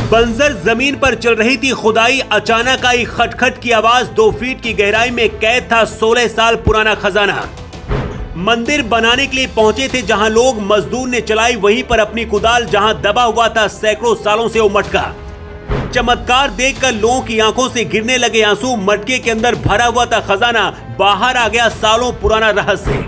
बंजर जमीन पर चल रही थी खुदाई। अचानक आई खटखट की आवाज। 2 फीट की गहराई में कैद था 16 साल पुराना खजाना। मंदिर बनाने के लिए पहुंचे थे जहां लोग, मजदूर ने चलाई वहीं पर अपनी कुदाल। जहां दबा हुआ था सैकड़ों सालों से वो मटका। चमत्कार देखकर लोगों की आंखों से गिरने लगे आंसू। मटके के अंदर भरा हुआ था खजाना, बाहर आ गया सालों पुराना रहस्य।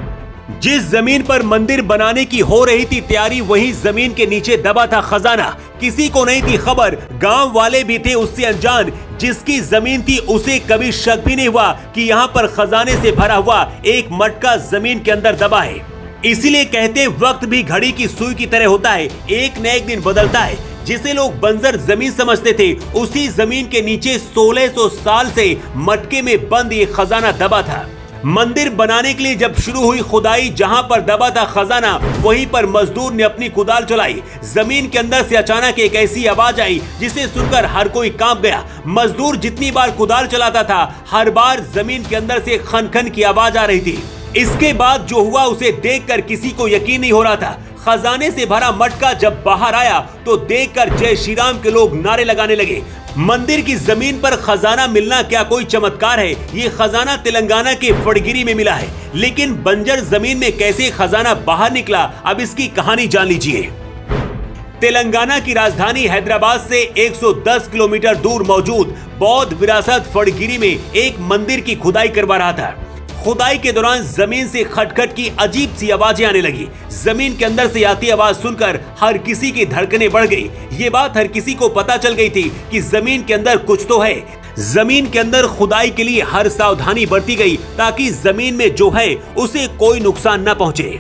जिस जमीन पर मंदिर बनाने की हो रही थी तैयारी, वहीं जमीन के नीचे दबा था खजाना। किसी को नहीं थी खबर, गांव वाले भी थे उससे अनजान। जिसकी जमीन थी उसे कभी शक भी नहीं हुआ कि यहाँ पर खजाने से भरा हुआ एक मटका जमीन के अंदर दबा है। इसीलिए कहते वक्त भी घड़ी की सुई की तरह होता है, एक न एक दिन बदलता है। जिसे लोग बंजर जमीन समझते थे, उसी जमीन के नीचे 1600 साल से मटके में बंद ये खजाना दबा था। मंदिर बनाने के लिए जब शुरू हुई खुदाई, जहां पर दबा था खजाना, वहीं पर मजदूर ने अपनी कुदाल चलाई। जमीन के अंदर से अचानक एक ऐसी आवाज आई जिसे सुनकर हर कोई कांप गया। मजदूर जितनी बार कुदाल चलाता था, हर बार जमीन के अंदर से खन खन की आवाज आ रही थी। इसके बाद जो हुआ उसे देखकर किसी को यकीन नहीं हो रहा था। खजाने से भरा मटका जब बाहर आया तो देखकर जय श्री राम के लोग नारे लगाने लगे। मंदिर की जमीन पर खजाना मिलना क्या कोई चमत्कार है? ये खजाना तेलंगाना के फड़गिरी में मिला है, लेकिन बंजर जमीन में कैसे खजाना बाहर निकला, अब इसकी कहानी जान लीजिए। तेलंगाना की राजधानी हैदराबाद से 110 किलोमीटर दूर मौजूद बौद्ध विरासत फड़गिरी में एक मंदिर की खुदाई करवा रहा था। खुदाई के दौरान जमीन से खटखट की अजीब सी आवाजें आने लगी। जमीन के अंदर से आती आवाज सुनकर हर किसी की धड़कनें बढ़ गई। ये बात हर किसी को पता चल गई थी कि जमीन के अंदर कुछ तो है। जमीन के अंदर खुदाई के लिए हर सावधानी बरती गई ताकि जमीन में जो है उसे कोई नुकसान न पहुंचे।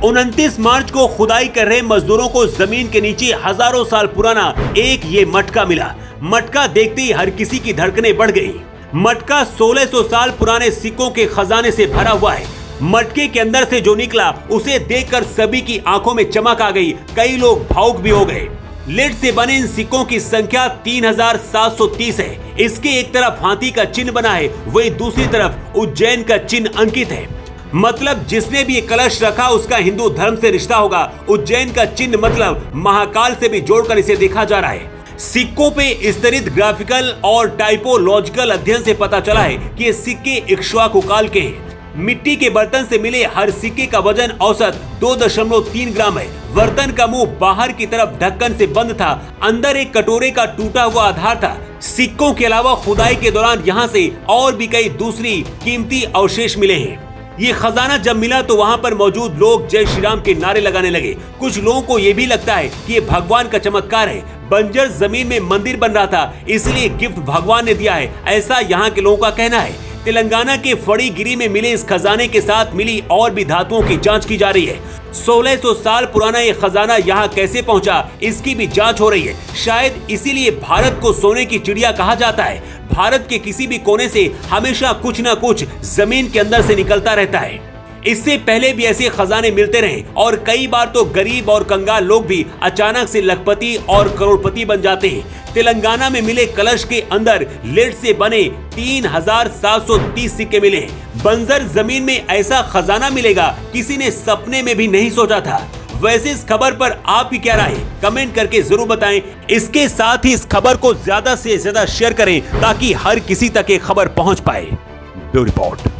29 मार्च को खुदाई कर रहे मजदूरों को जमीन के नीचे हजारों साल पुराना एक ये मटका मिला। मटका देखते ही हर किसी की धड़कनें बढ़ गई। मटका 1600 साल पुराने सिक्कों के खजाने से भरा हुआ है। मटके के अंदर से जो निकला उसे देखकर सभी की आंखों में चमक आ गई। कई लोग भावुक भी हो गए। लेड से बने इन सिक्कों की संख्या 3730 है। इसके एक तरफ हाथी का चिन्ह बना है, वहीं दूसरी तरफ उज्जैन का चिन्ह अंकित है। मतलब जिसने भी ये कलश रखा उसका हिंदू धर्म से रिश्ता होगा। उज्जैन का चिन्ह मतलब महाकाल से भी जोड़कर इसे देखा जा रहा है। सिक्कों पे स्तरित ग्राफिकल और टाइपोलॉजिकल अध्ययन से पता चला है कि ये सिक्के इक्ष्वाकु काल के हैं। मिट्टी के बर्तन से मिले हर सिक्के का वजन औसत 2.3 ग्राम है। बर्तन का मुंह बाहर की तरफ ढक्कन से बंद था। अंदर एक कटोरे का टूटा हुआ आधार था। सिक्कों के अलावा खुदाई के दौरान यहाँ से और भी कई दूसरी कीमती अवशेष मिले हैं। ये खजाना जब मिला तो वहाँ पर मौजूद लोग जय श्री राम के नारे लगाने लगे। कुछ लोगों को ये भी लगता है कि ये भगवान का चमत्कार है। बंजर जमीन में मंदिर बन रहा था, इसलिए गिफ्ट भगवान ने दिया है, ऐसा यहाँ के लोगों का कहना है। तेलंगाना के फड़गिरी में मिले इस खजाने के साथ मिली और भी धातुओं की जांच की जा रही है। 1600 साल पुराना ये खजाना यहाँ कैसे पहुँचा, इसकी भी जांच हो रही है। शायद इसीलिए भारत को सोने की चिड़िया कहा जाता है। भारत के किसी भी कोने से हमेशा कुछ न कुछ जमीन के अंदर से निकलता रहता है। इससे पहले भी ऐसे खजाने मिलते रहे और कई बार तो गरीब और कंगाल लोग भी अचानक से लखपति और करोड़पति बन जाते हैं। तेलंगाना में मिले कलश के अंदर लेड से बने 3730 सिक्के मिले। बंजर जमीन में ऐसा खजाना मिलेगा किसी ने सपने में भी नहीं सोचा था। वैसे इस खबर पर आपकी क्या राय है, कमेंट करके जरूर बताएं। इसके साथ ही इस खबर को ज्यादा से ज्यादा शेयर करें ताकि हर किसी तक ये खबर पहुंच पाए। Bureau report.